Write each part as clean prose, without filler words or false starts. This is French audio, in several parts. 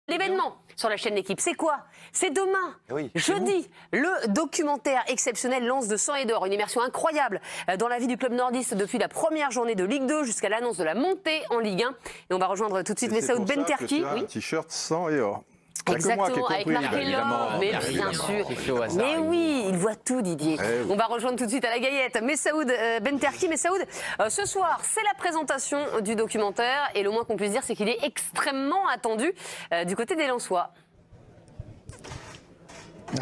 L'événement sur la chaîne L'équipe, c'est quoi? C'est demain, oui, jeudi, le documentaire exceptionnel Lance de sang et d'or. Une immersion incroyable dans la vie du club nordiste depuis la première journée de Ligue 2 jusqu'à l'annonce de la montée en Ligue 1. Et on va rejoindre tout de suite Messaoud Benterki. Oui. Un t-shirt sang et or. Exactement, avec marqué l'or, mais bien sûr. Mais oui, il voit tout, Didier. On va rejoindre tout de suite à la Gaillette Messaoud Benterki. Messaoud, ce soir, c'est la présentation du documentaire et le moins qu'on puisse dire, c'est qu'il est extrêmement attendu du côté des Lensois.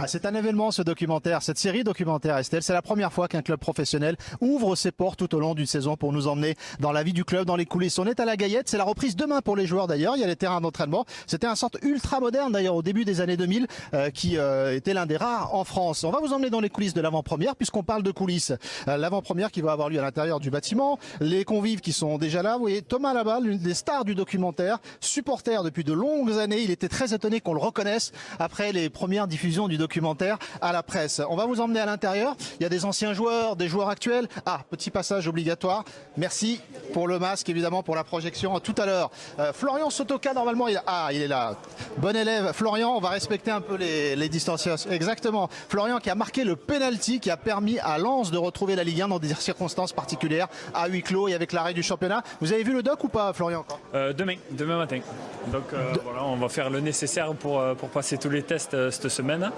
C'est un événement, ce documentaire, cette série documentaire, Estelle. C'est la première fois qu'un club professionnel ouvre ses portes tout au long d'une saison pour nous emmener dans la vie du club, dans les coulisses. On est à la Gaillette, c'est la reprise demain pour les joueurs d'ailleurs. Il y a les terrains d'entraînement. C'était un centre ultra moderne d'ailleurs au début des années 2000 qui était l'un des rares en France. On va vous emmener dans les coulisses de l'avant-première puisqu'on parle de coulisses. L'avant-première qui va avoir lieu à l'intérieur du bâtiment. Les convives qui sont déjà là. Vous voyez Thomas là-bas, l'une des stars du documentaire, supporter depuis de longues années. Il était très étonné qu'on le reconnaisse après les premières diffusions du documentaire à la presse. On va vous emmener à l'intérieur. Il y a des anciens joueurs, des joueurs actuels. Ah, petit passage obligatoire. Merci pour le masque, évidemment, pour la projection. Tout à l'heure, Florian Sotoka, normalement, il est là. Bon élève, Florian. On va respecter un peu les distanciations. Exactement. Florian qui a marqué le penalty qui a permis à Lens de retrouver la Ligue 1 dans des circonstances particulières, à huis clos et avec l'arrêt du championnat. Vous avez vu le doc ou pas, Florian? Demain matin. Donc voilà, on va faire le nécessaire pour passer tous les tests cette semaine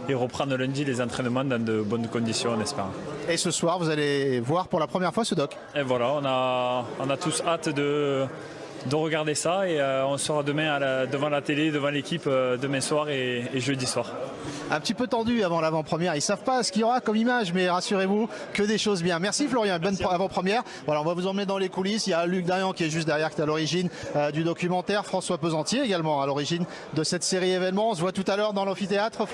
et reprendre lundi les entraînements dans de bonnes conditions, on espère. Et ce soir, vous allez voir pour la première fois ce doc. Et voilà, on a tous hâte de regarder ça et on sera demain devant la télé, devant l'équipe, demain soir et jeudi soir. Un petit peu tendu avant l'avant-première. Ils ne savent pas ce qu'il y aura comme image, mais rassurez-vous que des choses bien. Merci Florian, bonne avant-première. Voilà, on va vous emmener dans les coulisses. Il y a Luc Darian qui est juste derrière, qui est à l'origine du documentaire. François Pesantier également à l'origine de cette série événement. On se voit tout à l'heure dans l'amphithéâtre.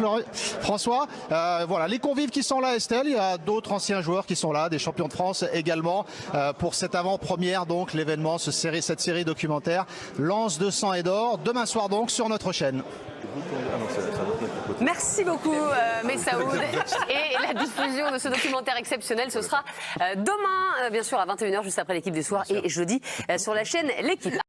François, voilà, les convives qui sont là, Estelle. Il y a d'autres anciens joueurs qui sont là, des champions de France également pour cette avant-première, donc l'événement, cette série documentaire Lance de sang et d'or. Demain soir donc sur notre chaîne. Merci beaucoup Messaoud. Et la diffusion de ce documentaire exceptionnel, ce sera demain, bien sûr, à 21h, juste après l'équipe des soirs, et jeudi sur la chaîne L'équipe.